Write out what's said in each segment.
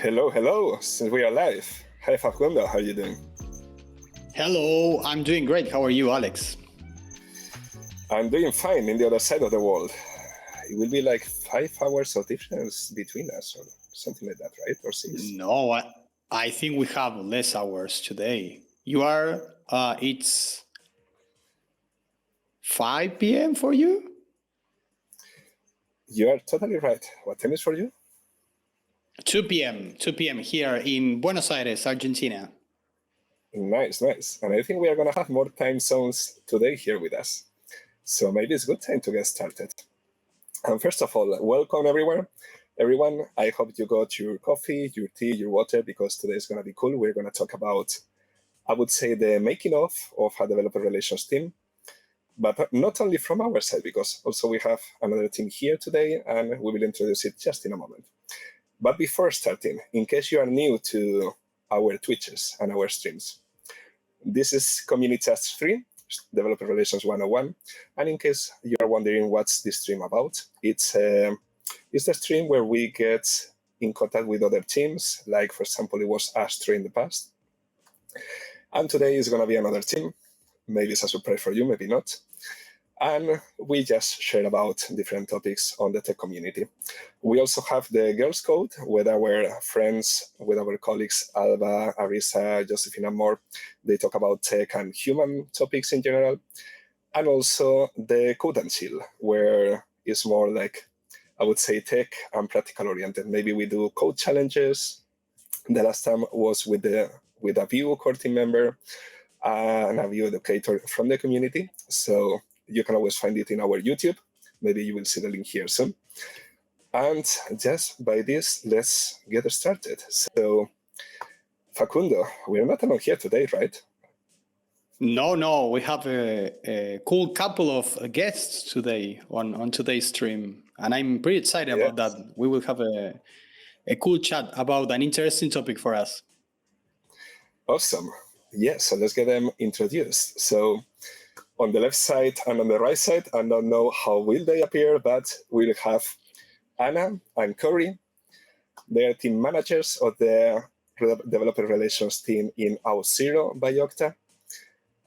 Hello, hello, since we are live. Hi Facundo, how are you doing? Hello, I'm doing great. How are you, Alex? I'm doing fine in the other side of the world. It will be like 5 hours of difference between us or something like that, right? Or 6? No, I think we have less hours today. You are, it's 5 p.m. for you? You are totally right. What time is for you? 2 p.m. here in Buenos Aires, Argentina. Nice, nice. And I think we are going to have more time zones today here with us. So maybe it's a good time to get started. And first of all, welcome everyone. I hope you got your coffee, your tea, your water, because today is going to be cool. We're going to talk about, I would say, the making of a developer relations team, but not only from our side, because also we have another team here today, and we will introduce it just in a moment. But before starting, in case you are new to our Twitches and our streams, this is Community Task 3, Developer Relations 101. And in case you are wondering what's this stream about, it's the stream where we get in contact with other teams, like, for example, it was Astra in the past. And today is going to be another team. Maybe it's a surprise for you, maybe not. And we just share about different topics on the tech community. We also have the Girls Code with our friends, with our colleagues, Alba, Arisa, Josephine, and more. They talk about tech and human topics in general. And also the Code and Chill, where it's more like, I would say, tech and practical oriented. Maybe we do code challenges. The last time was with a Vue core team member and a Vue educator from the community. So you can always find it in our YouTube. Maybe you will see the link here soon. And just by this, let's get started. So, Facundo, we're not alone here today, right? No, we have a cool couple of guests today on today's stream. And I'm pretty excited about that. We will have a cool chat about an interesting topic for us. Awesome. Yes, so let's get them introduced. So on the left side and on the right side, I don't know how will they appear, but we'll have Anna and Corey. They are team managers of the developer relations team in Auth0 by Okta.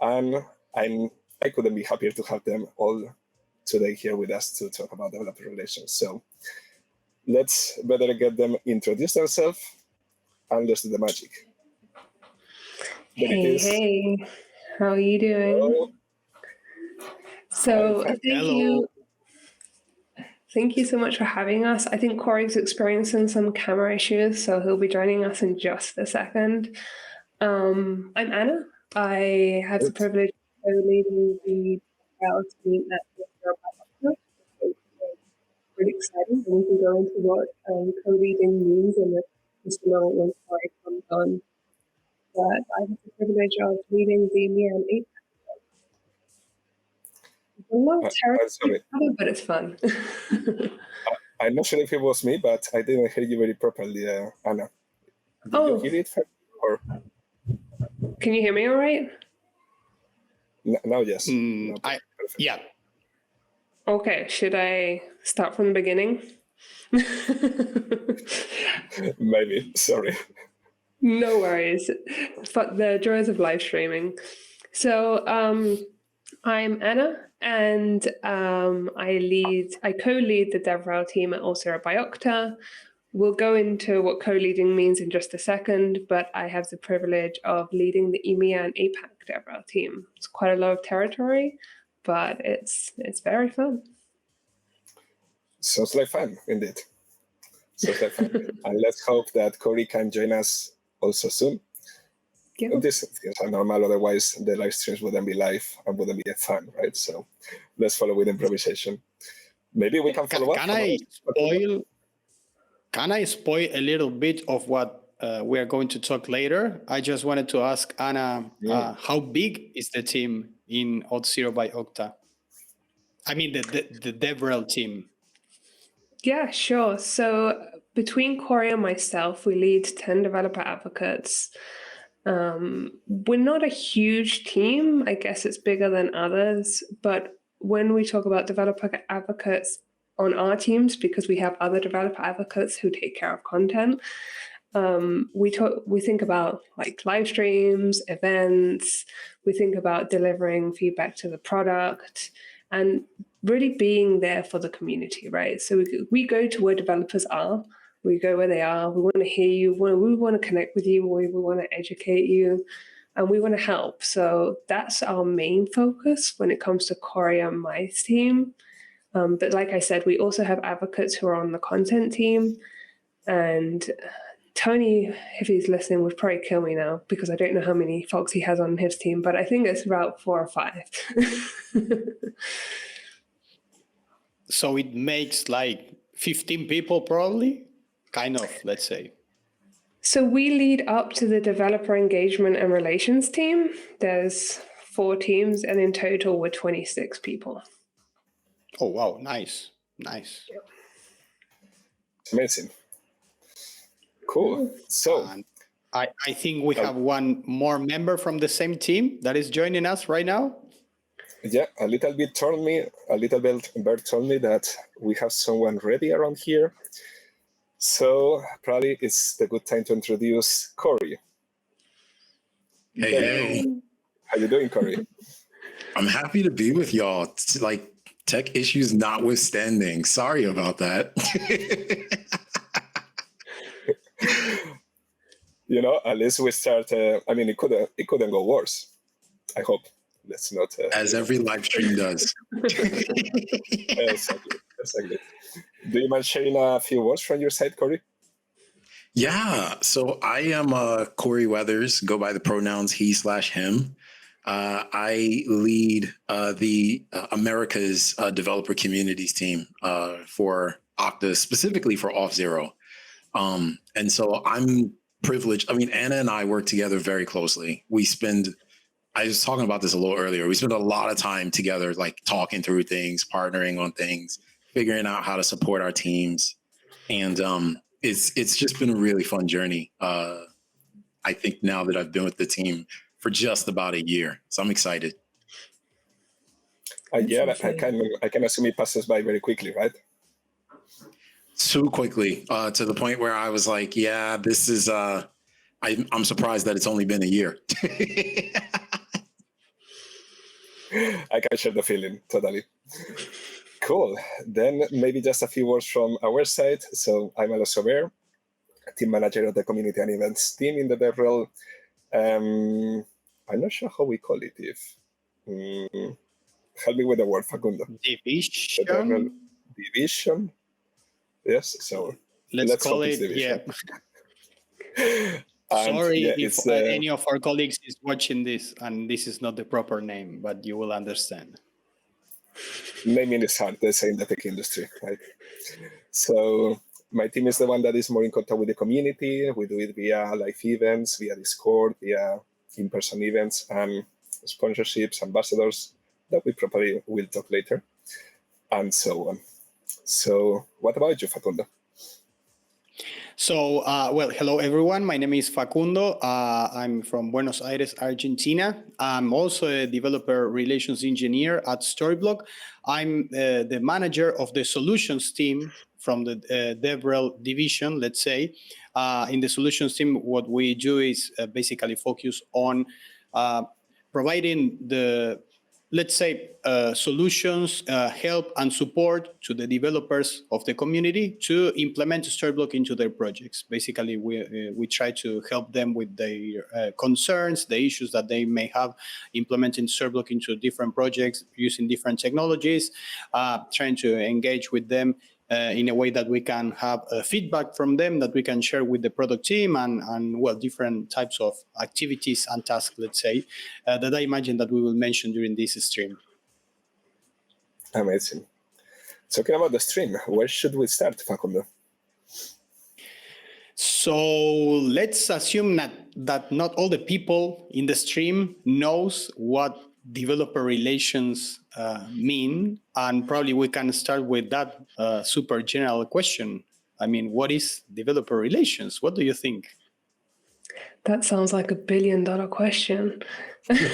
And I couldn't be happier to have them all today here with us to talk about developer relations. So let's better get them introduce themselves and let's do the magic. Hey, how are you doing? Hello. So thank you so much for having us. I think Corey's experiencing some camera issues, so he'll be joining us in just a second. I'm Anna. I have the privilege of leading the DevRel team at Okta. It's pretty exciting, and we can go into what co-leading means in just a moment when Corey comes on. But I have the privilege of leading the EMEA and APAC. It's a lot of territory, but it's fun. I'm not sure if it was me, but I didn't hear you very properly, Anna. Did you hear it? Or? Can you hear me all right? Now, yes. Yeah. Okay, should I start from the beginning? Maybe, sorry. No worries. But the joys of live streaming. So I'm Anna, and I co-lead the DevRel team at Auth0 by Okta. We'll go into what co-leading means in just a second, but I have the privilege of leading the EMEA and APAC DevRel team. It's quite a lot of territory, but it's very fun. Sounds like fun, indeed. Sounds like fun. And let's hope that Corey can join us also soon. Yeah. This is normal, otherwise the live streams wouldn't be live and wouldn't be fun, right? So let's follow with improvisation. Maybe we can follow up. Can I spoil a little bit of what we are going to talk later? I just wanted to ask Anna, how big is the team in Auth0 by Okta? I mean, the DevRel team. Yeah, sure. So between Corey and myself, we lead 10 developer advocates. We're not a huge team. I guess it's bigger than others. But when we talk about developer advocates on our teams, because we have other developer advocates who take care of content, We think about like live streams, events. We think about delivering feedback to the product and really being there for the community, right? So we go to where developers are. We go where they are. We want to hear you. We want to connect with you. We want to educate you, and we want to help. So that's our main focus when it comes to Corey and my team. But like I said, we also have advocates who are on the content team. And Tony, if he's listening, would probably kill me now because I don't know how many folks he has on his team, but I think it's about 4 or 5. So it makes like 15 people probably, kind of, let's say. So we lead up to the developer engagement and relations team. There's 4 teams, and in total, we're 26 people. Oh, wow. Nice. Nice. Yep. Amazing. Cool. So I think we have one more member from the same team that is joining us right now. Yeah, a little bit Bert told me that we have someone ready around here. So probably it's the good time to introduce Corey. Hey. How you doing, Corey? I'm happy to be with y'all. Like, tech issues notwithstanding. Sorry about that. You know, at least we start. I mean, it couldn't go worse. I hope. Let's not. As every live stream does. Exactly. Do you mind sharing a few words from your side, Corey? Yeah. So I am Corey Weathers. Go by the pronouns he/him. I lead the America's developer communities team for Okta, specifically for Auth0. And so I'm privileged. I mean, Anna and I work together very closely. I was talking about this a little earlier. We spend a lot of time together, like talking through things, partnering on things, figuring out how to support our teams. And it's just been a really fun journey. I think now that I've been with the team for just about a year. So I'm excited. Yeah, I can assume it passes by very quickly, right? Too quickly, to the point where I was like, yeah, this is, I'm surprised that it's only been a year. I can share the feeling, totally. Cool. Then maybe just a few words from our side. So I'm Alex Jover, team manager of the community and events team in the DevRel. I'm not sure how we call it. Help me with the word, Facundo. Division. Yes. So let's call it. Yeah. Sorry if any of our colleagues is watching this and this is not the proper name, but you will understand. Naming is hard, they say in the tech industry, right? So my team is the one that is more in contact with the community. We do it via live events, via Discord, via in-person events, and sponsorships, ambassadors, that we probably will talk later, and so on. So what about you, Facundo? So, well, hello, everyone. My name is Facundo. I'm from Buenos Aires, Argentina. I'm also a developer relations engineer at Storyblok. I'm the manager of the solutions team from the DevRel division, let's say. In the solutions team, what we do is basically focus on providing the, let's say, solutions, help and support to the developers of the community to implement Storyblok into their projects. Basically, we try to help them with their concerns, the issues that they may have implementing Storyblok into different projects using different technologies, trying to engage with them in a way that we can have feedback from them that we can share with the product team and well, different types of activities and tasks, let's say, that I imagine that we will mention during this stream. Amazing. Talking about the stream, where should we start, Facundo? So let's assume that not all the people in the stream knows what developer relations mean, and probably we can start with that super general question. I mean, what is developer relations? What do you think? That sounds like $1 billion question. That's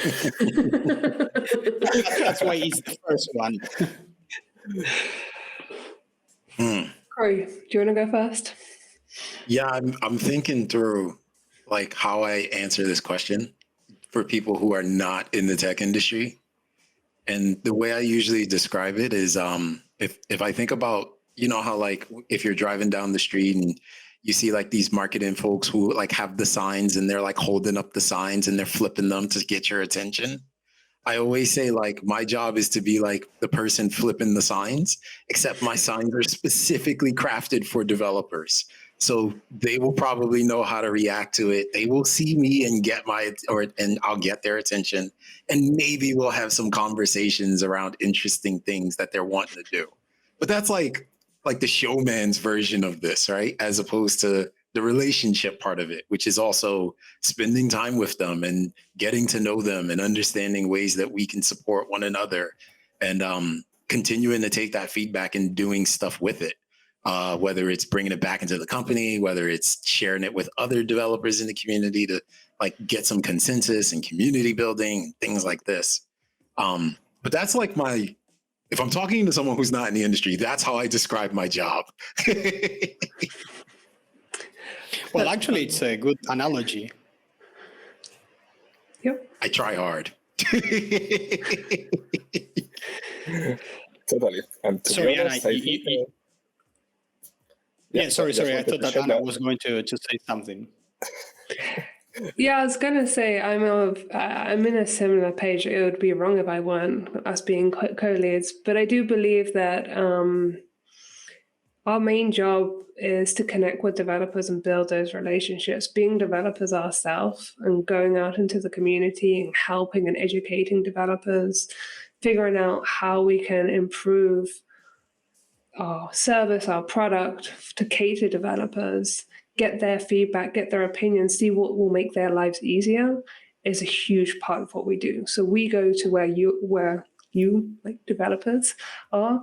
why it's the first one. Corey, do you want to go first? Yeah, I'm thinking through like how I answer this question for people who are not in the tech industry. And the way I usually describe it is if I think about, you know, how like if you're driving down the street and you see like these marketing folks who like have the signs and they're like holding up the signs and they're flipping them to get your attention. I always say like my job is to be like the person flipping the signs, except my signs are specifically crafted for developers. So they will probably know how to react to it. They will see me and and I'll get their attention. And maybe we'll have some conversations around interesting things that they're wanting to do. But that's like the showman's version of this, right? As opposed to the relationship part of it, which is also spending time with them and getting to know them and understanding ways that we can support one another and continuing to take that feedback and doing stuff with it, whether it's bringing it back into the company, whether it's sharing it with other developers in the community to like get some consensus and community building, things like this. But that's like if I'm talking to someone who's not in the industry, that's how I describe my job. Well, actually, it's a good analogy. Yep. I try hard. Totally. And to Sorry, be honest, Anna, I think, sorry. I wanted thought to that share Anna was going to say something. Yeah, I was gonna say I'm in a similar page. It would be wrong if I weren't, us being co-leads. But I do believe that our main job is to connect with developers and build those relationships. Being developers ourselves and going out into the community and helping and educating developers, figuring out how we can improve our service, our product to cater developers, get their feedback, get their opinions, see what will make their lives easier is a huge part of what we do. So we go to where you like developers are,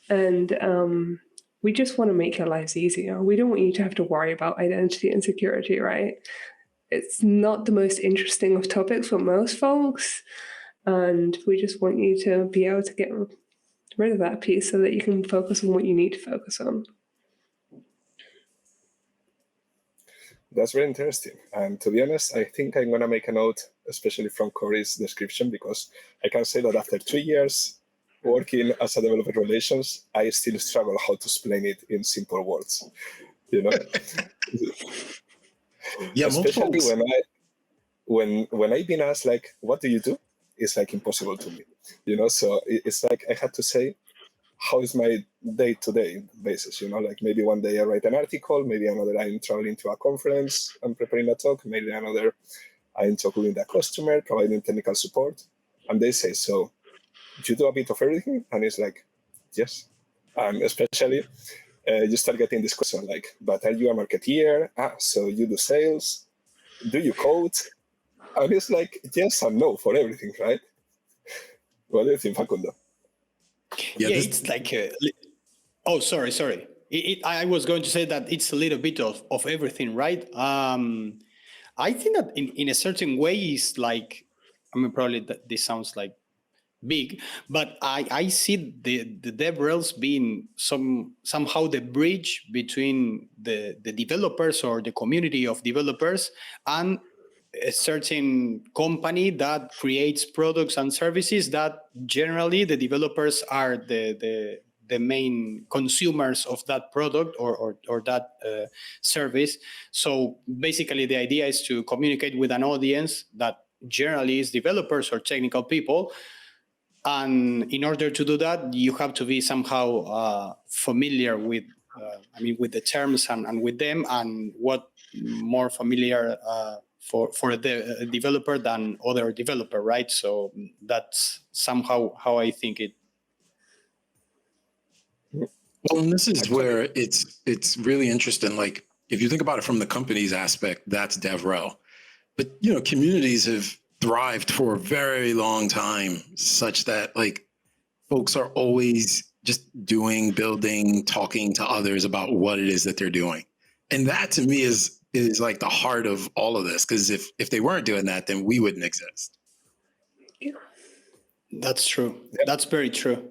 and we just want to make your lives easier. We don't want you to have to worry about identity and security, right? It's not the most interesting of topics for most folks, and we just want you to be able to get rid of that piece so that you can focus on what you need to focus on. that's very interesting. And to be honest, I think I'm going to make a note, especially from Corey's description, because I can say that after 2 years working as a developer relations, I still struggle how to explain it in simple words, you know? Yeah, especially when I've been asked, like, what do you do? It's like impossible to me, you know? So it's like I had to say, how is my day-to-day basis? You know, like maybe one day I write an article, maybe another I'm traveling to a conference, I'm preparing a talk, maybe another I'm talking with a customer, providing technical support. And they say, so you do a bit of everything? And it's like, yes. And especially you start getting this question like, but are you a marketeer? So you do sales? Do you code? And it's like, yes and no for everything, right? What do you think, Facundo? Yeah, it's like sorry. I was going to say that it's a little bit of everything, right? I think that in a certain way is like, I mean, probably this sounds like big, but I see the DevRels being somehow the bridge between the developers or the community of developers and a certain company that creates products and services that generally the developers are the main consumers of that product or that service. So basically the idea is to communicate with an audience that generally is developers or technical people. And in order to do that, you have to be somehow familiar with the terms and with them, and what more familiar for the developer than other developer, right? So that's somehow how I think it. Well, and this is where it's really interesting. Like if you think about it from the company's aspect, that's DevRel. But you know, communities have thrived for a very long time, such that like folks are always just doing, building, talking to others about what it is that they're doing. And that to me is like the heart of all of this. Because if they weren't doing that, then we wouldn't exist. That's true. That's very true.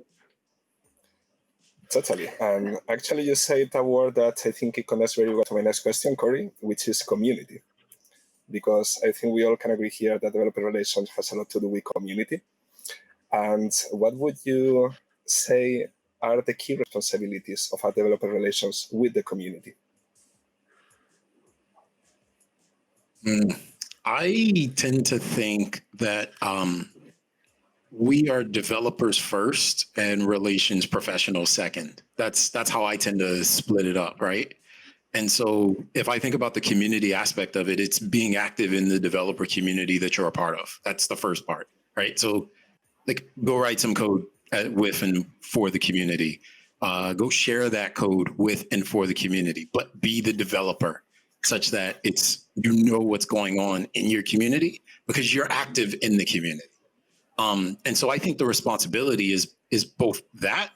Totally. And actually, you said a word that I think it connects very well to my next question, Corey, which is community. Because I think we all can agree here that developer relations has a lot to do with community. And what would you say are the key responsibilities of our developer relations with the community? I tend to think that we are developers first and relations professionals second. That's how I tend to split it up, right? And so if I think about the community aspect of it, it's being active in the developer community that you're a part of. That's the first part, right? So like go write some code with and for the community. Go share that code with and for the community, but be the developer such that it's, you know what's going on in your community because you're active in the community. And so I think the responsibility is both that,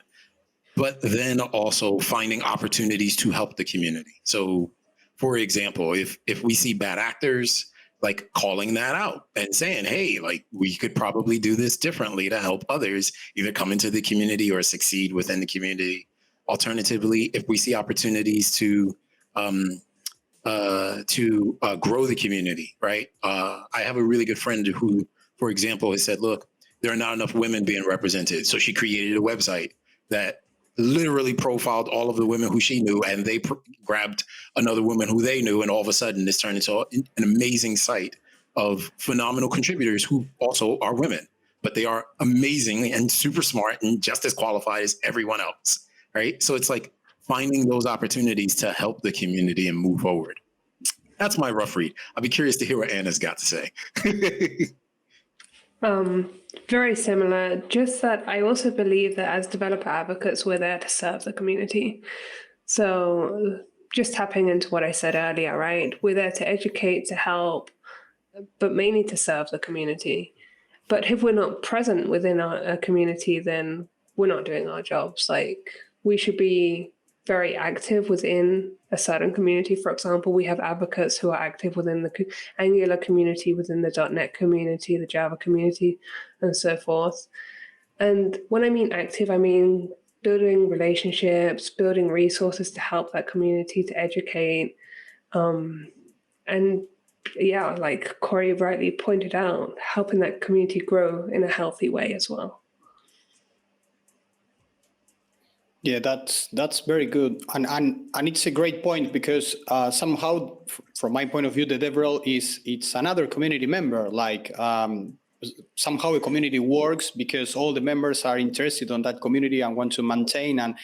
but then also finding opportunities to help the community. So for example, if we see bad actors, like calling that out and saying, hey, like we could probably do this differently to help others either come into the community or succeed within the community. Alternatively, if we see opportunities to grow the community, right? I have a really good friend who, for example, has said, look, there are not enough women being represented. So she created a website that literally profiled all of the women who she knew, and they grabbed another woman who they knew, and all of a sudden this turned into an amazing site of phenomenal contributors who also are women, but they are amazing and super smart and just as qualified as everyone else, right? So it's like finding those opportunities to help the community and move forward. That's my rough read. I'll be curious to hear what Anna's got to say. Very similar, just that I also believe that as developer advocates, we're there to serve the community. So just tapping into what I said earlier, right? We're there to educate, to help, but mainly to serve the community. But if we're not present within our community, then we're not doing our jobs. Like, we should be very active within a certain community. For example, we have advocates who are active within the Angular community, within the .NET community, the Java community, and so forth. And when I mean active, I mean building relationships, building resources to help that community, to educate. And yeah, like Corey rightly pointed out, helping that community grow in a healthy way as well. Yeah, that's very good, and it's a great point because somehow, from my point of view, the DevRel it's another community member. Like somehow a community works because all the members are interested on that community and want to maintain and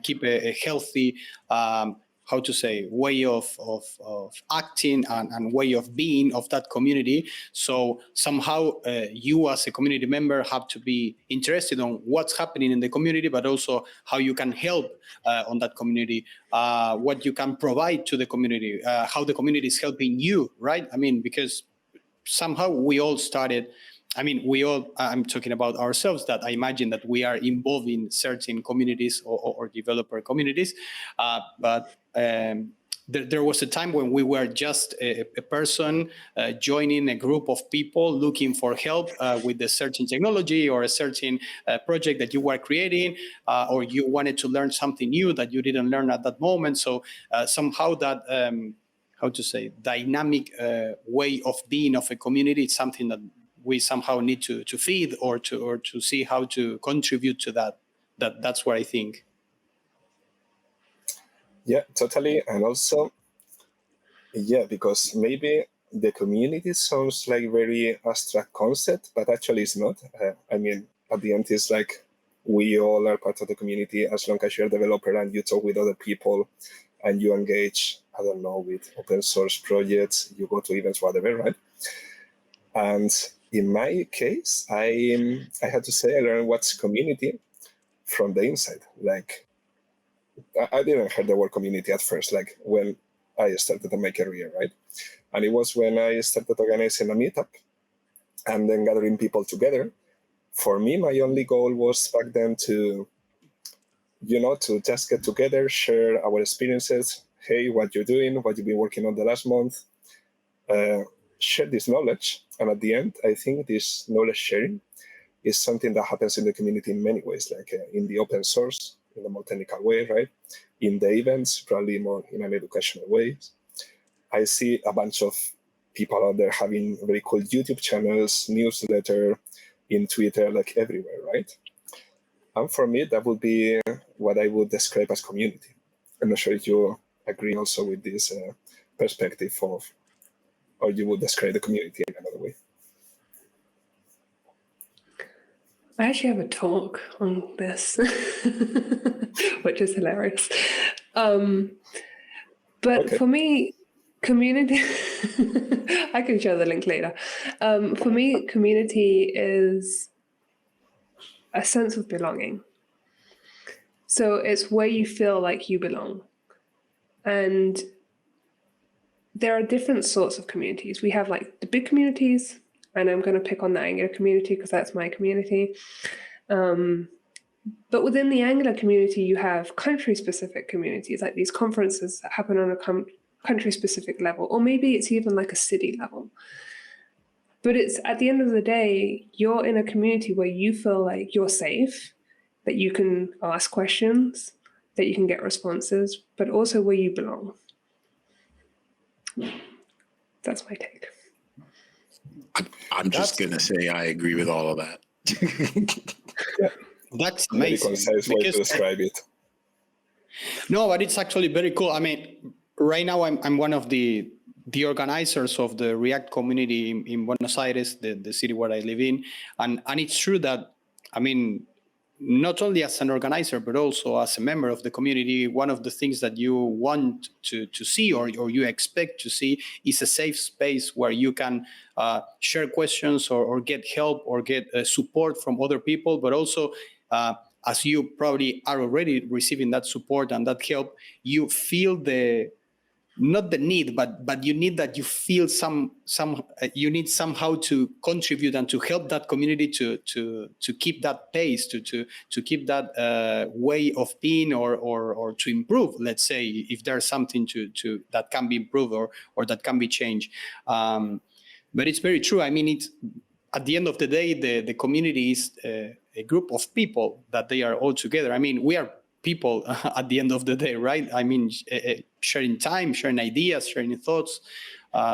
keep a healthy way of acting and way of being of that community. So somehow you as a community member have to be interested on what's happening in the community, but also how you can help on that community, what you can provide to the community, how the community is helping you, right? I mean, because somehow we all started, I'm talking about ourselves, that I imagine that we are involved in certain communities or developer communities, but there was a time when we were just a person joining a group of people looking for help with a certain technology or a certain project that you were creating, or you wanted to learn something new that you didn't learn at that moment. So somehow that dynamic way of being of a community is something that we somehow need to feed or to see how to contribute to that. That's what I think. Yeah, totally. And also, yeah, because maybe the community sounds like very abstract concept, but actually it's not. I mean, at the end, it's like we all are part of the community as long as you're a developer and you talk with other people and you engage, I don't know, with open source projects, you go to events, whatever, right? And in my case, I had to say I learned what's community from the inside. Like, I didn't hear the word community at first, like when I started my career, right? And it was when I started organizing a meetup and then gathering people together. For me, my only goal was back then to just get together, share our experiences. Hey, what you're doing, what you've been working on the last month, share this knowledge. And at the end, I think this knowledge sharing is something that happens in the community in many ways, like in the open source, in a more technical way, right? In the events, probably more in an educational way. I see a bunch of people out there having very cool YouTube channels, newsletter, in Twitter, like everywhere, right? And for me, that would be what I would describe as community. I'm not sure if you agree also with this perspective of, or you would describe the community in another way. I actually have a talk on this, which is hilarious. But for me, community, I can show the link later. For me, community is a sense of belonging. So it's where you feel like you belong. And there are different sorts of communities. We have like the big communities, and I'm going to pick on the Angular community because that's my community. But within the Angular community, you have country-specific communities, like these conferences that happen on a country-specific level, or maybe it's even like a city level. But it's at the end of the day, you're in a community where you feel like you're safe, that you can ask questions, that you can get responses, but also where you belong. That's my take. I'm just going to say I agree with all of that. Yeah. That's amazing. Very concise way to describe it. No, but it's actually very cool. I mean, right now I'm one of the organizers of the React community in Buenos Aires, the city where I live in. And it's true that, I mean, not only as an organizer, but also as a member of the community, one of the things that you want to see or you expect to see is a safe space where you can share questions or get help or get support from other people, but also as you probably are already receiving that support and that help, you feel not the need, but you need that you feel you need somehow to contribute and to help that community to keep that pace, to keep that way of being or to improve. Let's say if there's something to that can be improved or that can be changed. But it's very true. I mean, it's at the end of the day, the community is a group of people that they are all together. I mean, we are people at the end of the day, right? I mean, sharing time, sharing ideas, sharing thoughts.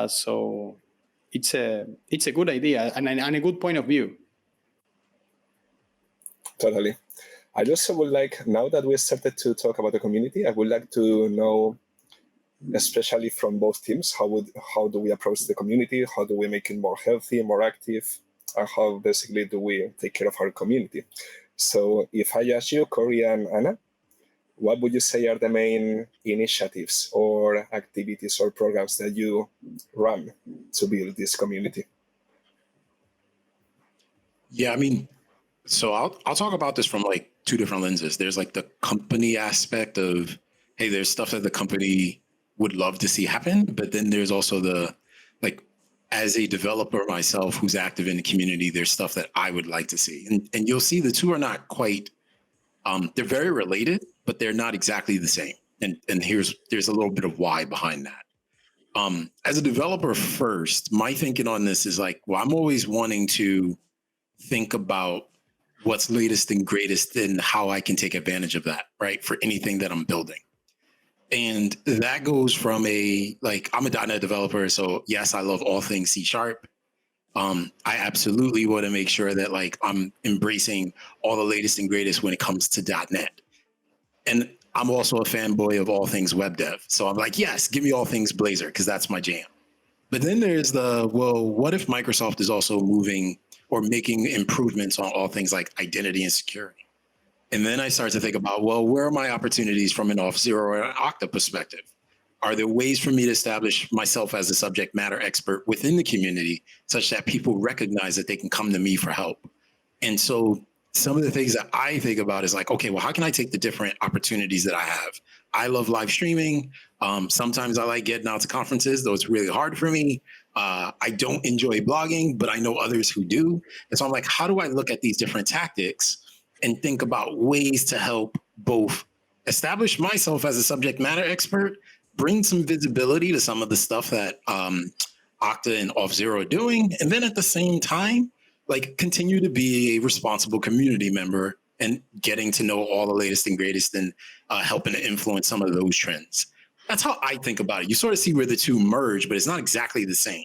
So it's a good idea and a good point of view. Totally. I also would like, now that we started to talk about the community, I would like to know, especially from both teams, how do we approach the community? How do we make it more healthy, more active? And how basically do we take care of our community? So if I ask you, Corey and Anna, what would you say are the main initiatives or activities or programs that you run to build this community? Yeah, I mean, so I'll talk about this from like two different lenses. There's like the company aspect of, hey, there's stuff that the company would love to see happen, but then there's also the, like, as a developer myself who's active in the community, there's stuff that I would like to see. And you'll see the two are not quite, they're very related, but they're not exactly the same. And there's a little bit of why behind that. As a developer first, my thinking on this is like, well, I'm always wanting to think about what's latest and greatest and how I can take advantage of that, right? For anything that I'm building. And that goes from I'm a .NET developer. So yes, I love all things C#. I absolutely want to make sure that like I'm embracing all the latest and greatest when it comes to .NET. And I'm also a fanboy of all things web dev. So I'm like, yes, give me all things Blazor because that's my jam. But then there's what if Microsoft is also moving or making improvements on all things like identity and security? And then I start to think about, well, where are my opportunities from an Auth0 or an Okta perspective? Are there ways for me to establish myself as a subject matter expert within the community such that people recognize that they can come to me for help? And so some of the things that I think about is like, okay, well, how can I take the different opportunities that I have? I love live streaming. Sometimes I like getting out to conferences, though it's really hard for me. I don't enjoy blogging, but I know others who do. And so I'm like, how do I look at these different tactics and think about ways to help both establish myself as a subject matter expert, bring some visibility to some of the stuff that Okta and Auth0 are doing, and then at the same time, like continue to be a responsible community member and getting to know all the latest and greatest and helping to influence some of those trends. That's how I think about it. You sort of see where the two merge, but it's not exactly the same.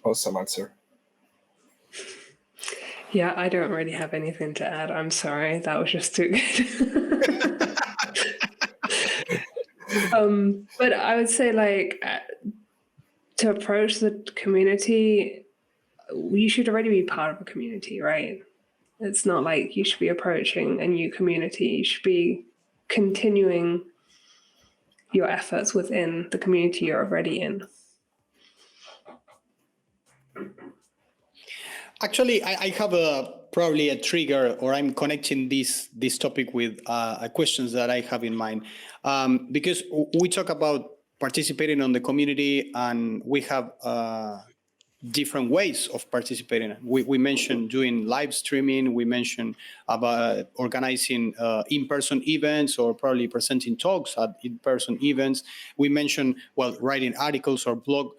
Awesome answer. Yeah, I don't really have anything to add. I'm sorry. That was just too good. But I would say, like, to approach the community, you should already be part of a community, right? It's not like you should be approaching a new community. You should be continuing your efforts within the community you're already in. Actually, I have probably a trigger, or I'm connecting this topic with questions that I have in mind, because we talk about participating on the community, and we have different ways of participating. We mentioned doing live streaming. We mentioned about organizing in-person events, or probably presenting talks at in-person events. We mentioned, well, writing articles or blog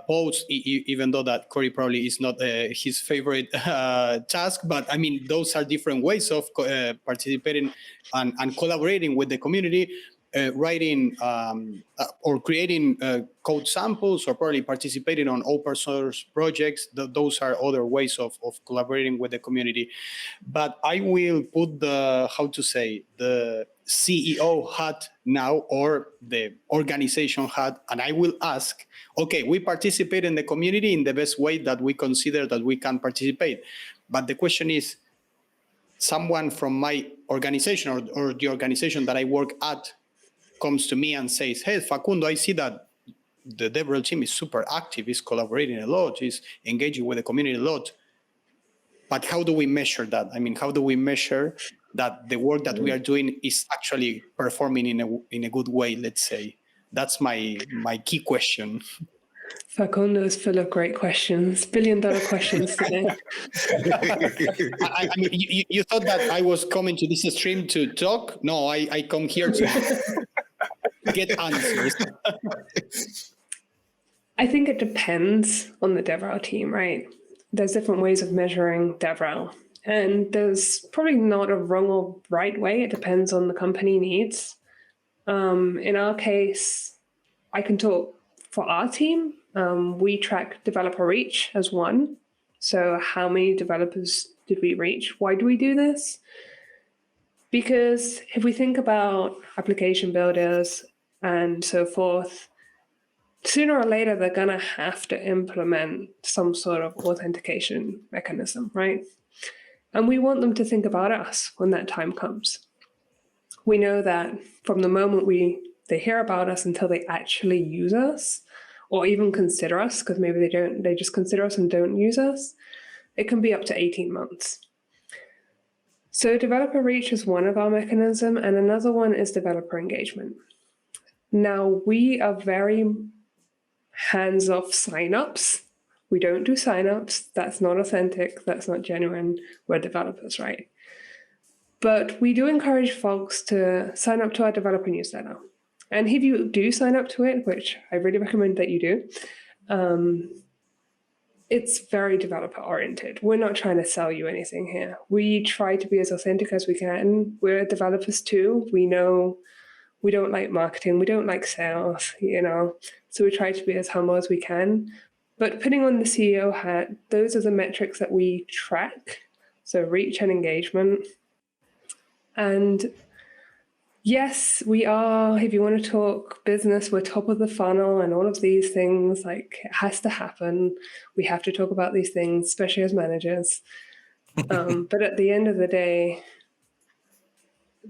posts, even though that Corey probably is not his favorite task. But I mean, those are different ways of participating and collaborating with the community. Writing or creating code samples, or probably participating on open source projects. Those are other ways of collaborating with the community. But I will put the CEO hat now, or the organization hat, and I will ask, okay, we participate in the community in the best way that we consider that we can participate. But the question is, someone from my organization or the organization that I work at comes to me and says, hey, Facundo, I see that the DevRel team is super active, is collaborating a lot, is engaging with the community a lot. But how do we measure that? I mean, how do we measure that the work that we are doing is actually performing in a good way, let's say? That's my key question. Facundo is full of great questions, billion-dollar questions today. I mean, you thought that I was coming to this stream to talk? No, I come here to get answers. I think it depends on the DevRel team, right? There's different ways of measuring DevRel, and there's probably not a wrong or right way. It depends on the company needs. In our case, I can talk for our team. We track developer reach as one. So how many developers did we reach? Why do we do this? Because if we think about application builders and so forth, sooner or later, they're going to have to implement some sort of authentication mechanism, right? And we want them to think about us when that time comes. We know that from the moment they hear about us until they actually use us, or even consider us, because maybe they just consider us and don't use us, it can be up to 18 months. So developer reach is one of our mechanisms, and another one is developer engagement. Now, we are very hands-off signups. We don't do signups. That's not authentic. That's not genuine. We're developers, right? But we do encourage folks to sign up to our developer newsletter. And if you do sign up to it, which I really recommend that you do, it's very developer-oriented. We're not trying to sell you anything here. We try to be as authentic as we can. We're developers too. We know we don't like marketing. We don't like sales, So we try to be as humble as we can. But putting on the CEO hat, those are the metrics that we track. So reach and engagement. And yes, we are, if you want to talk business, we're top of the funnel and all of these things, like it has to happen. We have to talk about these things, especially as managers. But at the end of the day,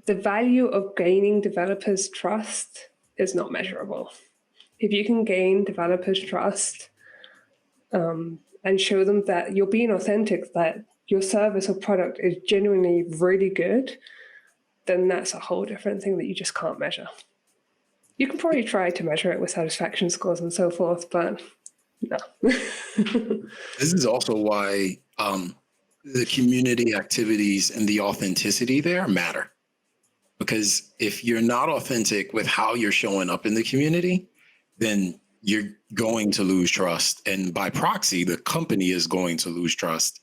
the value of gaining developers' trust is not measurable. If you can gain developers' trust and show them that you're being authentic, that your service or product is genuinely really good, then that's a whole different thing that you just can't measure. You can probably try to measure it with satisfaction scores and so forth, but no. This is also why the community activities and the authenticity there matter. Because if you're not authentic with how you're showing up in the community, then you're going to lose trust. And by proxy, the company is going to lose trust.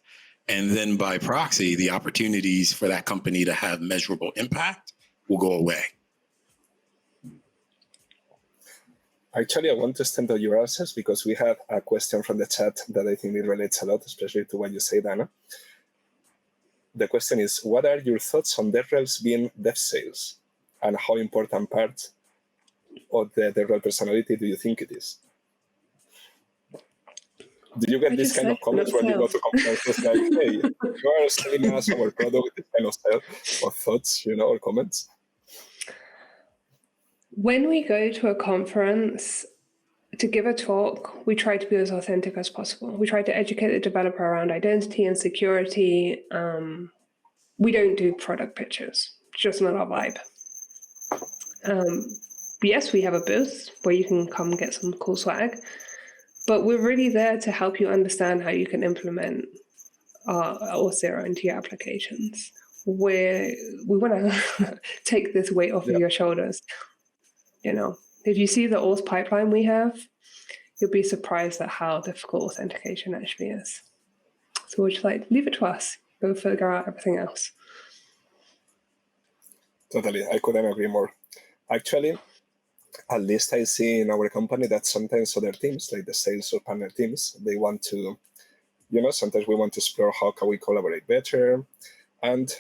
And then by proxy, the opportunities for that company to have measurable impact will go away. Actually, I want to extend on your answers because we have a question from the chat that I think it relates a lot, especially to what you say, Dana. The question is, what are your thoughts on DevRels being dev sales, and how important part of the DevRel personality do you think it is? Do you get this kind of comments when you go to conferences like, hey, you are selling us our product, this kind of stuff, or thoughts, or comments? When we go to a conference to give a talk, we try to be as authentic as possible. We try to educate the developer around identity and security. We don't do product pitches, it's just not our vibe. Yes, we have a booth where you can come get some cool swag, but we're really there to help you understand how you can implement Auth0 into your applications. We want to take this weight off of your shoulders. If you see the auth pipeline we have, you'll be surprised at how difficult authentication actually is. So we're just like, leave it to us. Go figure out everything else. Totally, I couldn't agree more. Actually, at least I see in our company that sometimes other teams, like the sales or partner teams, they want to, sometimes we want to explore how can we collaborate better. And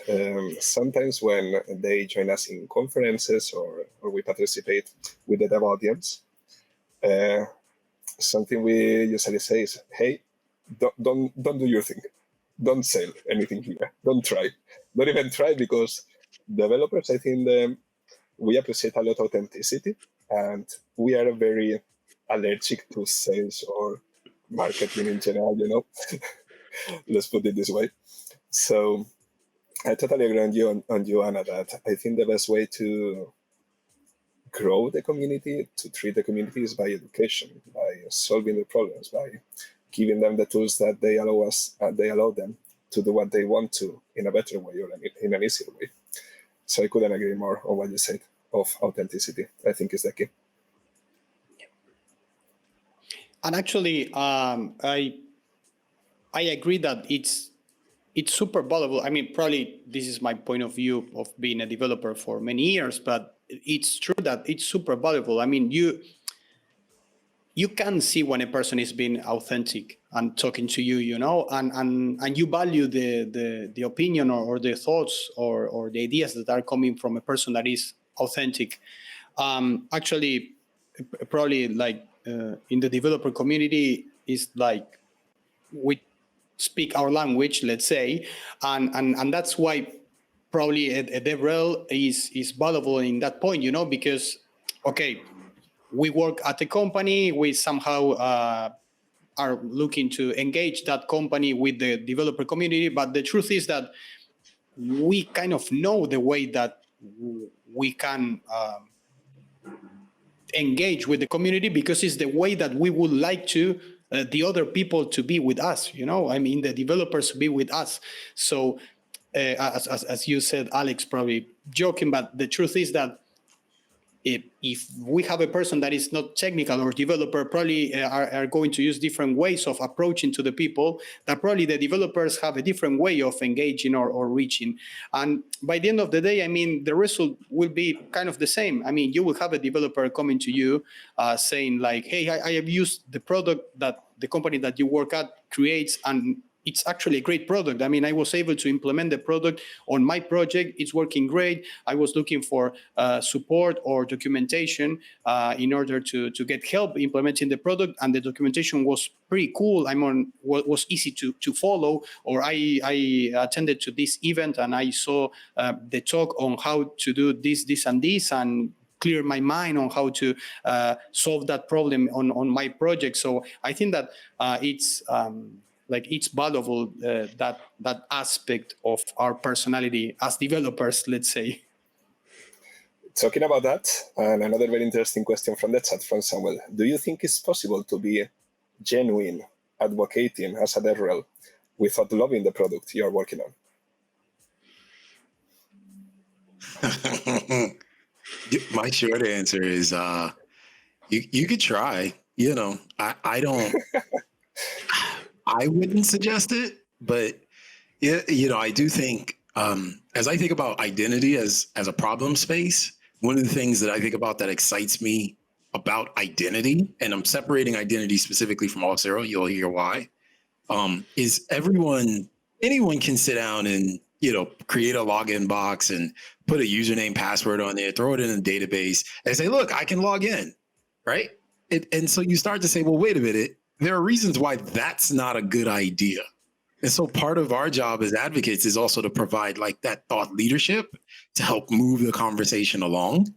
sometimes when they join us in conferences or we participate with the dev audience, something we usually say is, hey, don't do your thing. Don't sell anything here. Don't try. Don't even try, because developers, I think we appreciate a lot of authenticity, and we are very allergic to sales or marketing in general, Let's put it this way. So I totally agree on you, Anna, that I think the best way to grow the community, to treat the community, is by education, by solving the problems, by giving them the tools that they allow them to do what they want to in a better way or in an easier way. So I couldn't agree more on what you said of authenticity. I think is the key. And actually, I agree that it's super valuable. I mean, probably this is my point of view of being a developer for many years, but it's true that it's super valuable. I mean, you can see when a person is being authentic and talking to you, and you value the opinion or the thoughts or the ideas that are coming from a person that is authentic. Actually, probably like in the developer community is like we speak our language, let's say, and that's why probably a DevRel is valuable in that point, because, okay, we work at a company, we somehow are looking to engage that company with the developer community, but the truth is that we kind of know the way that we can engage with the community, because it's the way that we would like to the other people to be with us, I mean, the developers to be with us. So as you said, Alex, probably joking, but the truth is that if we have a person that is not technical or developer, probably are going to use different ways of approaching to the people, that probably the developers have a different way of engaging or reaching. And by the end of the day, I mean, the result will be kind of the same. I mean, you will have a developer coming to you saying like, hey, I have used the product that the company that you work at creates, and it's actually a great product. I mean, I was able to implement the product on my project. It's working great. I was looking for support or documentation in order to get help implementing the product, and the documentation was pretty cool. Was easy to follow. Or I attended to this event and I saw the talk on how to do this, and this, and clear my mind on how to solve that problem on my project. So I think that it's valuable, that aspect of our personality as developers, let's say. Talking about that, and another very interesting question from the chat from Samuel. Do you think it's possible to be genuine advocating as a DevRel without loving the product you're working on? My short answer is you could try. I don't. I wouldn't suggest it, but Yeah, I do think as I think about identity as a problem space, one of the things that I think about that excites me about identity, and I'm separating identity specifically from Auth0, you'll hear why, is anyone can sit down and create a login box and put a username password on there, throw it in a database, and say, look, I can log in, right? And so you start to say, well, wait a minute, there are reasons why that's not a good idea. And so part of our job as advocates is also to provide like that thought leadership to help move the conversation along.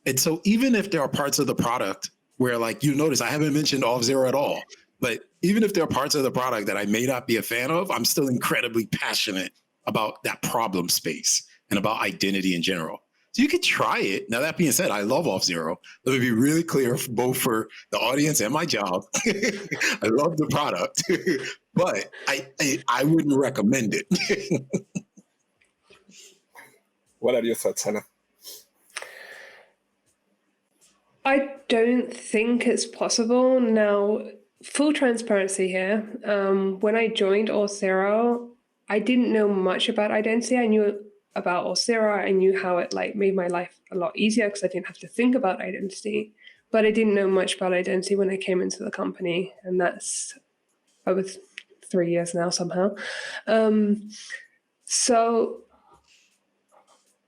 And so even if there are parts of the product where, like, you notice I haven't mentioned Auth0 at all, but even if there are parts of the product that I may not be a fan of, I'm still incredibly passionate about that problem space and about identity in general. So you could try it. Now, that being said, I love Auth0. Let me be really clear, both for the audience and my job. I love the product, but I wouldn't recommend it. What are your thoughts, Anna? I don't think it's possible. Now, full transparency here. When I joined Auth0, I didn't know much about identity. I knew about Auth0. I knew how it made my life a lot easier because I didn't have to think about identity. But I didn't know much about identity when I came into the company, and that's over 3 years now somehow. So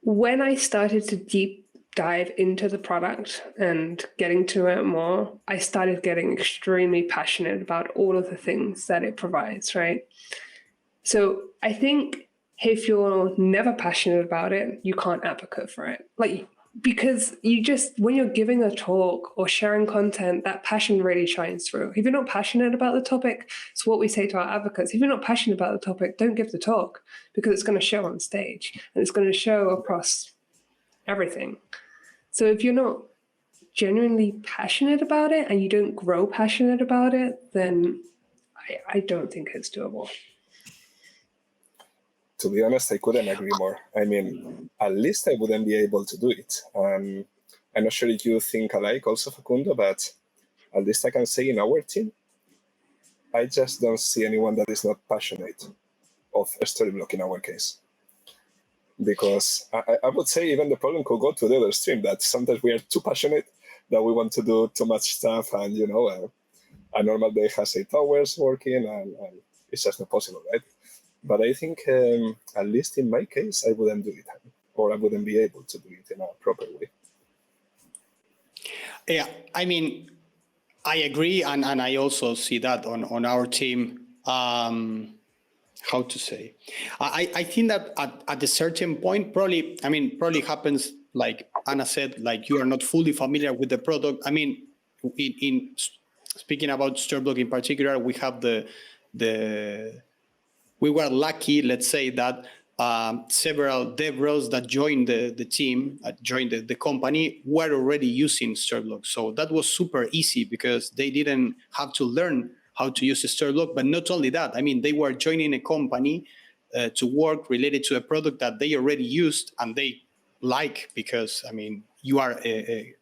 when I started to deep dive into the product and getting to it more, I started getting extremely passionate about all of the things that it provides, right? So I think if you're never passionate about it, you can't advocate for it. Because when you're giving a talk or sharing content, that passion really shines through. If you're not passionate about the topic, it's what we say to our advocates. If you're not passionate about the topic, don't give the talk, because it's going to show on stage and it's going to show across everything. So if you're not genuinely passionate about it and you don't grow passionate about it, then I don't think it's doable. To be honest, I couldn't agree more. I mean, at least I wouldn't be able to do it. I'm not sure if you think alike also, Facundo, but at least I can say in our team, I just don't see anyone that is not passionate of Storyblok in our case. Because I would say even the problem could go to the other stream, that sometimes we are too passionate, that we want to do too much stuff, and a normal day has 8 hours working, and it's just not possible, right? But I think, at least in my case, I wouldn't do it, or I wouldn't be able to do it in a proper way. Yeah, I mean, I agree, and I also see that on our team. How to say? I think that at a certain point, probably happens, like Anna said, like you are not fully familiar with the product. I mean, in speaking about Storyblok in particular, we have we were lucky, let's say, that several DevRels that joined the team, joined the company, were already using Storyblok. So that was super easy because they didn't have to learn how to use Storyblok. But not only that, I mean, they were joining a company to work related to a product that they already used and they like, because, I mean, you are a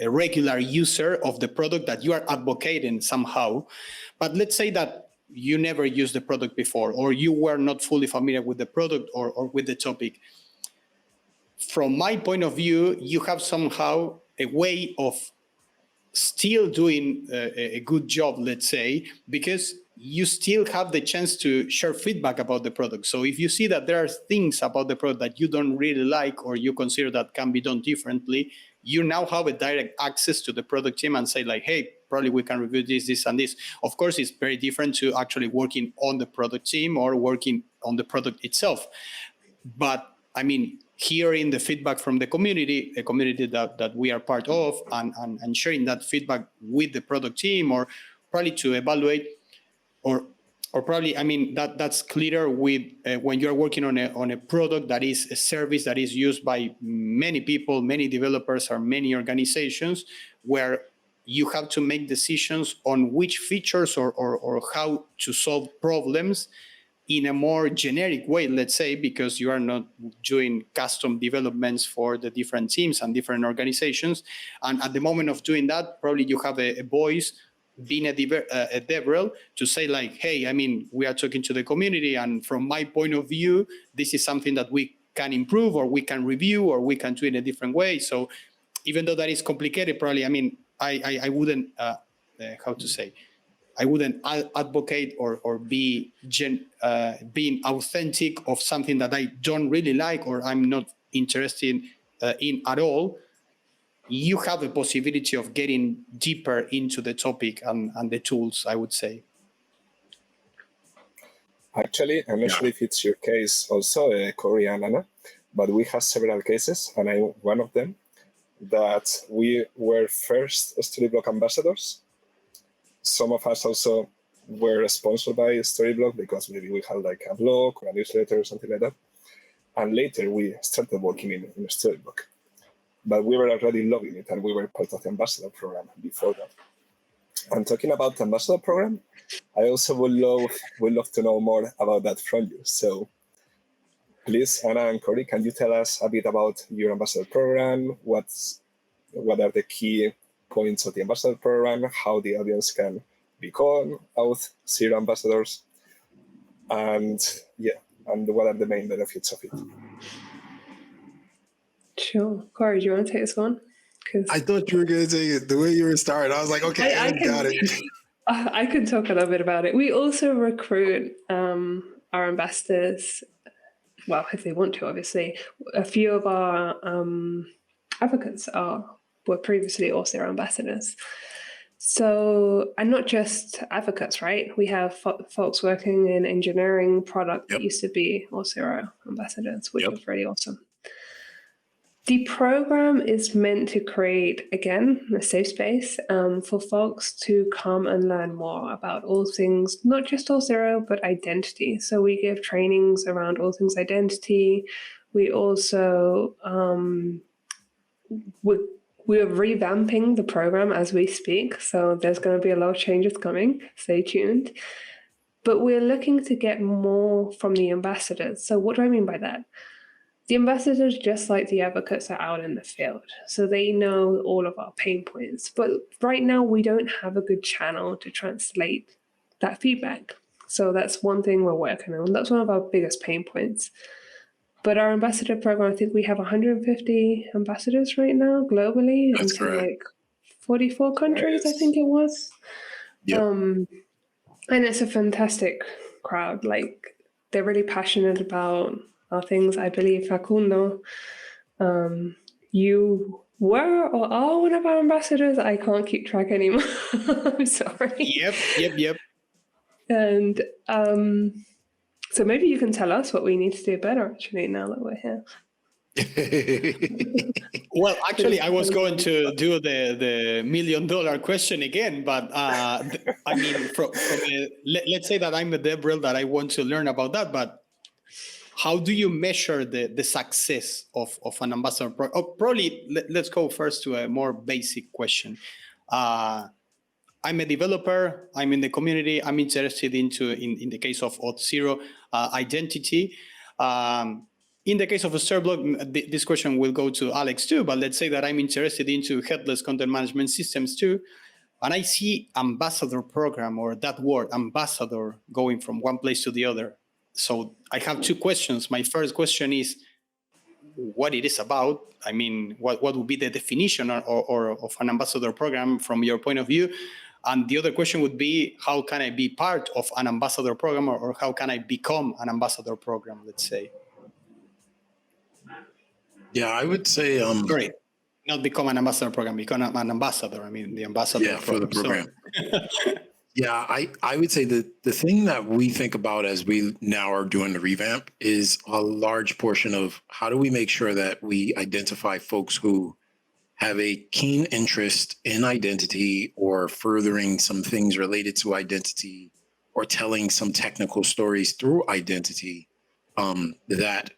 regular user of the product that you are advocating somehow. But let's say that you never used the product before, or you were not fully familiar with the product or with the topic. From my point of view, you have somehow a way of still doing a good job, let's say, because you still have the chance to share feedback about the product. So if you see that there are things about the product that you don't really like, or you consider that can be done differently, you now have a direct access to the product team and say like, hey, probably we can review this and this. Of course, it's very different to actually working on the product team or working on the product itself. But I mean, hearing the feedback from the community, a community that we are part of, and sharing that feedback with the product team, or probably to evaluate, or probably, I mean, that's clearer with when you're working on a product that is a service that is used by many people, many developers, or many organizations, where you have to make decisions on which features or how to solve problems in a more generic way, let's say, because you are not doing custom developments for the different teams and different organizations. And at the moment of doing that, probably you have a voice being a DevRel to say like, hey, I mean, we are talking to the community, and from my point of view, this is something that we can improve, or we can review, or we can do it in a different way. So even though that is complicated, probably, I mean, I wouldn't, how to say, I wouldn't advocate or be being authentic of something that I don't really like or I'm not interested in at all. You have the possibility of getting deeper into the topic and the tools, I would say. Actually, I'm not sure if it's your case also, Corey and Anna, but we have several cases, and I'm one of them, that we were first Storyblok ambassadors. Some of us also were sponsored by Storyblok because maybe we had like a blog or a newsletter or something like that. And later we started working in Storyblok. But we were already loving it, and we were part of the ambassador program before that. And talking about the ambassador program, I also would love to know more about that from you. So please, Anna and Corey, can you tell us a bit about your ambassador program? What are the key points of the ambassador program, how the audience can become Auth0 ambassadors, and what are the main benefits of it? Sure. Corey, do you want to take this one? I thought you were going to take it the way you were starting. I was like, okay, I got it. I can talk a little bit about it. We also recruit our ambassadors, well, if they want to, obviously. A few of our advocates were previously also ambassadors. So, and not just advocates, right? We have folks working in engineering product that used to be also ambassadors, which was really awesome. The program is meant to create, again, a safe space for folks to come and learn more about all things, not just Auth0, but identity. So we give trainings around all things identity. We also, we're revamping the program as we speak. So there's going to be a lot of changes coming. Stay tuned. But we're looking to get more from the ambassadors. So what do I mean by that? The ambassadors, just like the advocates, are out in the field. So they know all of our pain points. But right now, we don't have a good channel to translate that feedback. So that's one thing we're working on. That's one of our biggest pain points. But our ambassador program, I think we have 150 ambassadors right now globally. That's correct. Like 44 countries, I think it was. Yep. And it's a fantastic crowd. Like, they're really passionate about our things. I believe, Facundo, you were or are one of our ambassadors. I can't keep track anymore. I'm sorry. Yep. And so maybe you can tell us what we need to do better, actually, now that we're here. Well, actually, I was going to do the $1 million question again, but I mean, let's say that I'm a DevRel that I want to learn about that, but how do you measure the success of an ambassador program? Oh, probably let's go first to a more basic question. I'm a developer. I'm in the community. I'm interested in the case of Auth0 identity. In the case of a Storyblok, this question will go to Alex too. But let's say that I'm interested into headless content management systems too, and I see ambassador program or that word ambassador going from one place to the other. So I have two questions. My first question is what it is about. I mean, what would be the definition or of an ambassador program from your point of view? And the other question would be, how can I be part of an ambassador program or how can I become an ambassador program, let's say? Yeah, I would say... Sorry, not become an ambassador program, become an ambassador. I mean, the ambassador program. For the program. Yeah, I would say that the thing that we think about as we now are doing the revamp is a large portion of how do we make sure that we identify folks who have a keen interest in identity or furthering some things related to identity or telling some technical stories through identity that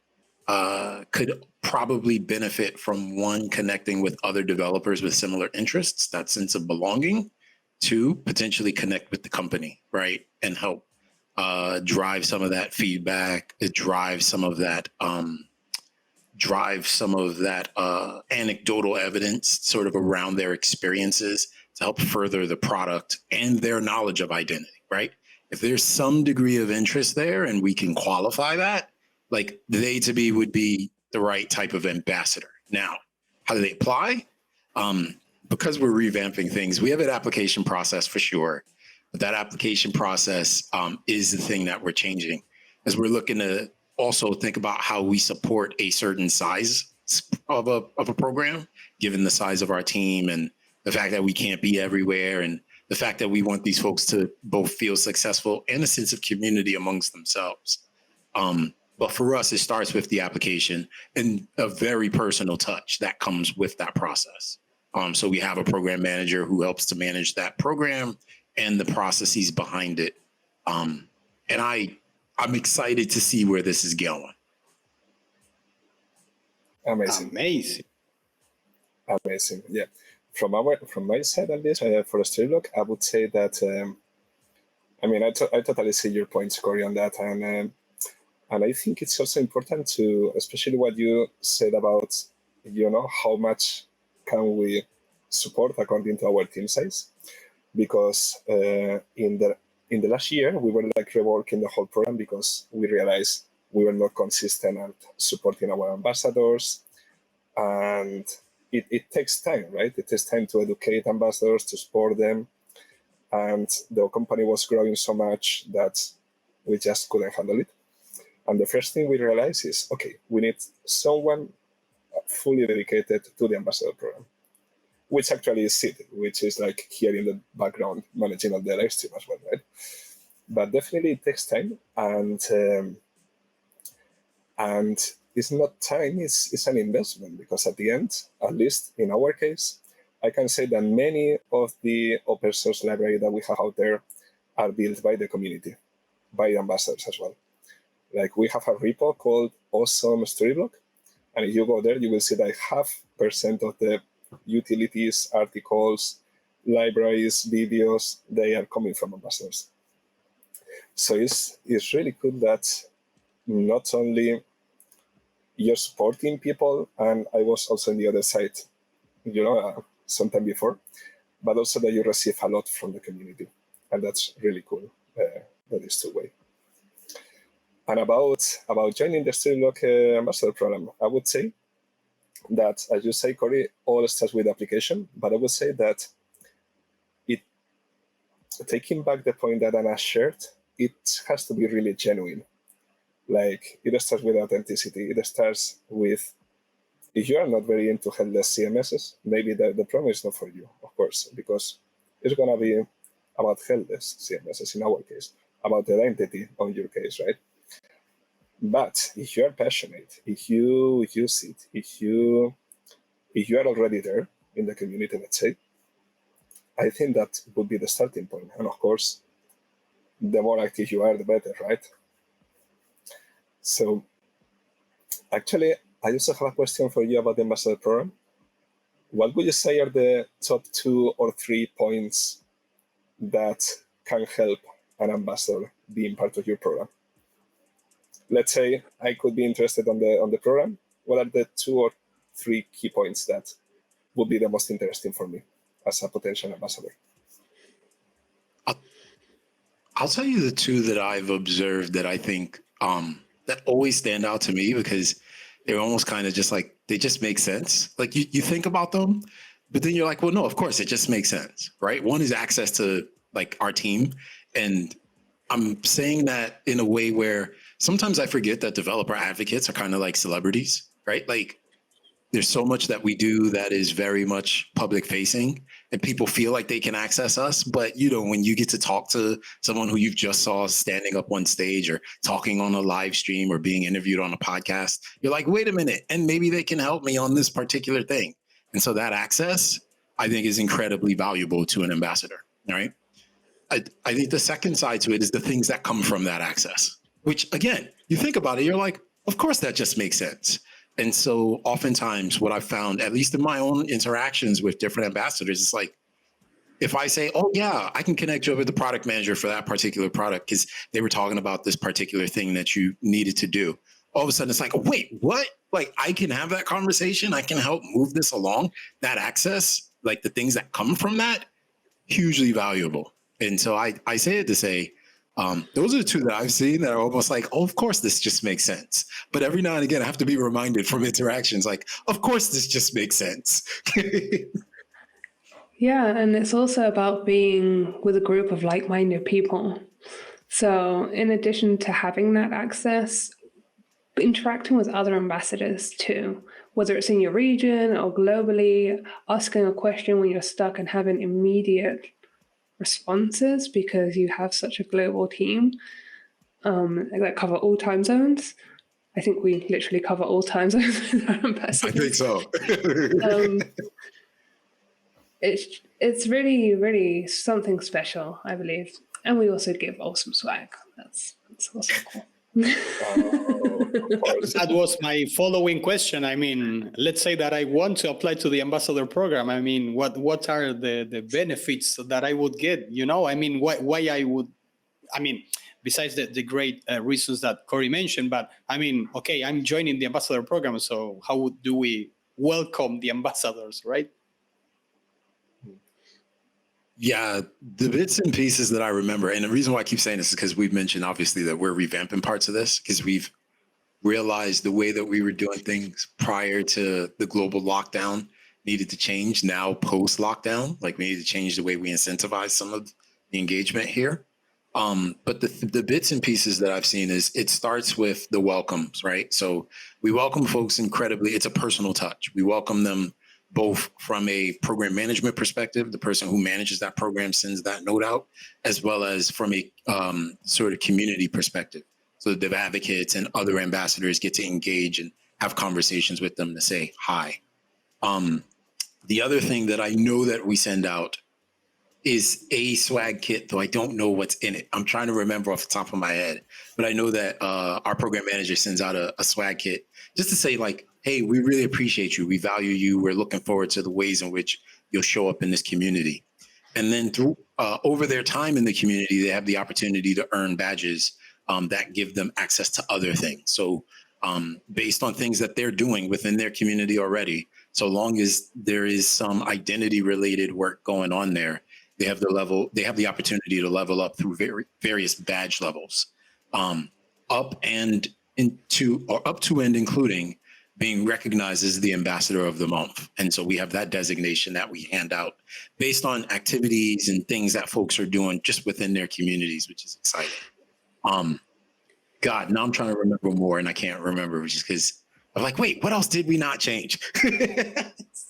could probably benefit from one, connecting with other developers with similar interests, that sense of belonging. Two, potentially connect with the company, right? And help drive some of that feedback, drive some of that anecdotal evidence sort of around their experiences to to help further the product and their knowledge of identity, right? If there's some degree of interest there and we can qualify that, like they to be would be the right type of ambassador. Now, how do they apply? Because we're revamping things, we have an application process for sure, but that application process is the thing that we're changing as we're looking to also think about how we support a certain size of a program, given the size of our team and the fact that we can't be everywhere and the fact that we want these folks to both feel successful and a sense of community amongst themselves. But for us, it starts with the application and a very personal touch that comes with that process. So we have a program manager who helps to manage that program and the processes behind it. And I'm excited to see where this is going. Amazing. Yeah. From my side at least, for Storyblok, I would say that, I totally see your points, Corey, on that. And I think it's also important to, especially what you said about, how much can we support according to our team size? Because in the last year, we were like reworking the whole program because we realized we were not consistent at supporting our ambassadors. And it takes time, right? It takes time to educate ambassadors, to support them. And the company was growing so much that we just couldn't handle it. And the first thing we realized is, okay, we need someone fully dedicated to the ambassador program, which actually is Cidre, which is like here in the background, managing all the live stream as well, right? But definitely it takes time, and it's not time, it's an investment, because at the end, at least in our case, I can say that many of the open source library that we have out there are built by the community, by ambassadors as well. Like we have a repo called Awesome Storyblok, and if you go there, you will see that 0.5% of the utilities, articles, libraries, videos, they are coming from ambassadors. So it's really good that not only you're supporting people, and I was also on the other side, sometime before, but also that you receive a lot from the community. And that's really cool, that is two-way. And about joining the Storyblok ambassador program, I would say that, as you say, Corey, all starts with application, but I would say that taking back the point that Anna shared, it has to be really genuine. Like, it starts with authenticity. It starts with, if you are not very into headless CMSs, maybe the program is not for you, of course, because it's going to be about headless CMSs in our case, about the identity on your case, right? But if you are passionate, if you use it, if you are already there in the community, let's say, I think that would be the starting point. And of course, the more active you are, the better, right? So actually, I also have a question for you about the ambassador program. What would you say are the top 2 or 3 points that can help an ambassador being part of your program? Let's say I could be interested on the program. What are the 2 or 3 key points that would be the most interesting for me as a potential ambassador? I'll tell you the 2 that I've observed that I think that always stand out to me, because they're almost kind of just like, they just make sense. Like you think about them, but then you're like, well, no, of course it just makes sense, right? One is access to like our team. And I'm saying that in a way where sometimes I forget that developer advocates are kind of like celebrities, right? Like there's so much that we do that is very much public facing, and people feel like they can access us. But, when you get to talk to someone who you've just saw standing up on stage or talking on a live stream or being interviewed on a podcast, you're like, wait a minute, and maybe they can help me on this particular thing. And so that access, I think, is incredibly valuable to an ambassador, right? I think the second side to it is the things that come from that access, which, again, you think about it, you're like, of course, that just makes sense. And so oftentimes what I've found, at least in my own interactions with different ambassadors, it's like, if I say, oh, yeah, I can connect you with the product manager for that particular product because they were talking about this particular thing that you needed to do. All of a sudden, it's like, wait, what? Like, I can have that conversation. I can help move this along. That access, like the things that come from that, hugely valuable. And so I say it to say, those are the two that I've seen that are almost like, oh, of course, this just makes sense. But every now and again, I have to be reminded from interactions, like, of course, this just makes sense. Yeah, and it's also about being with a group of like-minded people. So in addition to having that access, interacting with other ambassadors too, whether it's in your region or globally, asking a question when you're stuck and having immediate responses because you have such a global team that cover all time zones. I think we literally cover all time zones with our ambassadors. I think so. It's really, really something special, I believe. And we also give awesome swag. That's also cool. That was my following question. I mean, let's say that I want to apply to the ambassador program. I mean, what are the benefits that I would get? You know, I mean, why I would, I mean, besides the great reasons that Corey mentioned, but I mean, okay, I'm joining the ambassador program. So how do we welcome the ambassadors, right? Yeah, the bits and pieces that I remember, and the reason why I keep saying this is because we've mentioned obviously that we're revamping parts of this because we've realized the way that we were doing things prior to the global lockdown needed to change now post lockdown. Like we need to change the way we incentivize some of the engagement here. But the bits and pieces that I've seen is it starts with the welcomes, right? So we welcome folks incredibly. It's a personal touch. We welcome them both from a program management perspective, the person who manages that program sends that note out, as well as from a sort of community perspective. So the dev advocates and other ambassadors get to engage and have conversations with them to say hi. The other thing that I know that we send out is a swag kit, though I don't know what's in it. I'm trying to remember off the top of my head, but I know that our program manager sends out a swag kit just to say like, hey, we really appreciate you. We value you. We're looking forward to the ways in which you'll show up in this community. And then through over their time in the community, they have the opportunity to earn badges that give them access to other things. So based on things that they're doing within their community already, so long as there is some identity related work going on there, they have the opportunity to level up through various badge levels, up and including being recognized as the ambassador of the month. And so we have that designation that we hand out based on activities and things that folks are doing just within their communities, which is exciting. God, now I'm trying to remember more and I can't remember, which is because I'm like, wait, what else did we not change?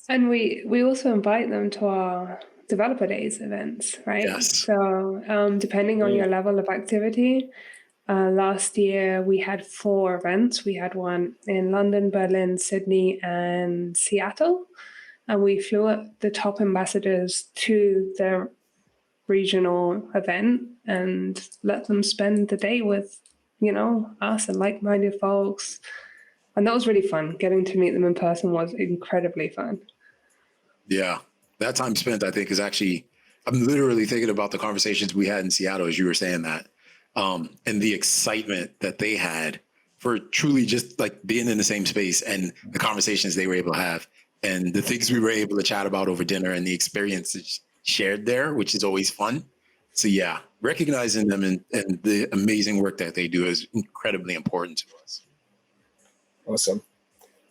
And we also invite them to our developer days events, right? Yes. So depending on your level of activity, last year we had 4 events. We had one in London, Berlin, Sydney, and Seattle. And we flew up the top ambassadors to the regional event and let them spend the day with, us and like-minded folks. And that was really fun. Getting to meet them in person was incredibly fun. Yeah. That time spent, I think, is actually, I'm literally thinking about the conversations we had in Seattle as you were saying that. And the excitement that they had for truly just like being in the same space and the conversations they were able to have and the things we were able to chat about over dinner and the experiences shared there, which is always fun. So yeah, recognizing them and the amazing work that they do is incredibly important to us. Awesome.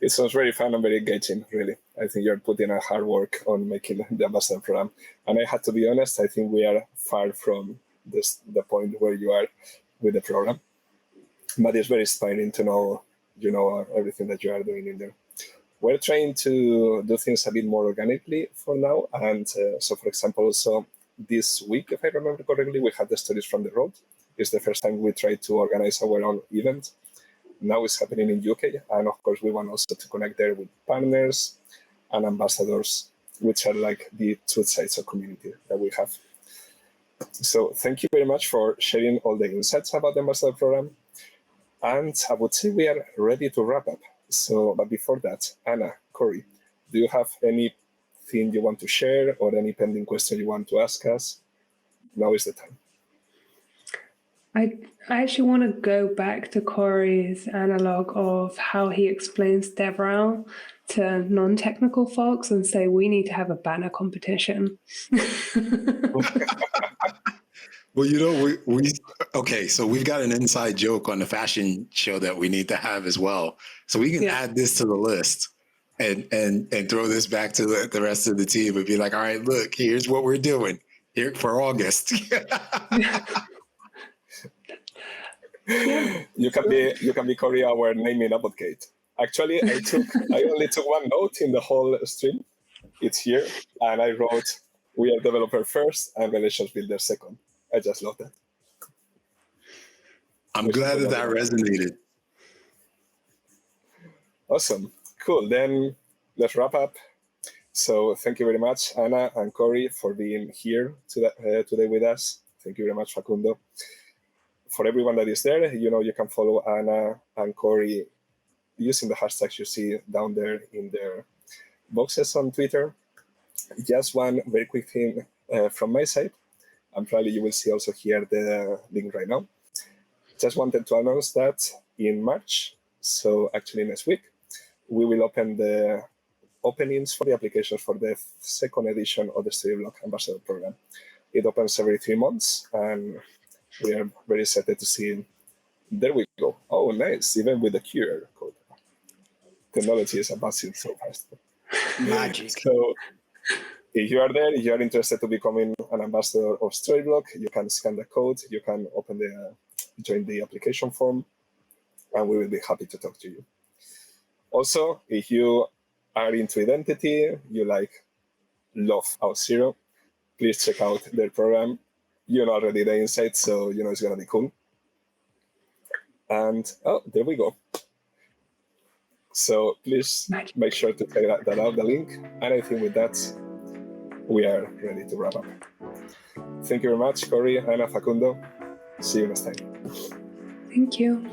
It sounds very fun and very engaging, really. I think you're putting a hard work on making the ambassador program. And I have to be honest, I think we are far from the point where you are with the program. But it's very inspiring to know, everything that you are doing in there. We're trying to do things a bit more organically for now. And so, for example, also this week, if I remember correctly, we had the Stories from the Road. It's the first time we tried to organize our own event. Now it's happening in UK. And of course, we want also to connect there with partners and ambassadors, which are like the two sides of community that we have. So thank you very much for sharing all the insights about the ambassador program. And I would say we are ready to wrap up. So, but before that, Anna, Corey, do you have anything you want to share or any pending question you want to ask us? Now is the time. I actually want to go back to Corey's analog of how he explains DevRel to non-technical folks and say, we need to have a banner competition. Well, okay, so we've got an inside joke on the fashion show that we need to have as well. So we can add this to the list and throw this back to the rest of the team and be like, all right, look, here's what we're doing here for August. You can be Corey, our naming advocate. Actually, I only took one note in the whole stream. It's here, and I wrote, "We are developer first and relations builder second." I just love that. I'm glad that resonated. Awesome, cool. Then let's wrap up. So thank you very much, Anna and Corey, for being here today with us. Thank you very much, Facundo. For everyone that is there, you can follow Anna and Corey using the hashtags you see down there in their boxes on Twitter. Just one very quick thing from my side, and probably you will see also here the link right now. Just wanted to announce that in March, so actually next week, we will open the openings for the applications for the second edition of the Storyblok Ambassador Program. It opens every 3 months, and we are very excited to see. There we go. Oh, nice. Even with the QR code. Technology is advancing so fast. Magic. So if you are there, if you are interested to becoming an ambassador of Storyblok, you can scan the code, you can join the application form, and we will be happy to talk to you. Also, if you are into identity, you love Auth0, please check out their program. You know already the insights, so it's going to be cool. And there we go. So please make sure to check that out, the link. And I think with that, we are ready to wrap up. Thank you very much, Corey, Anna, Facundo. See you next time. Thank you.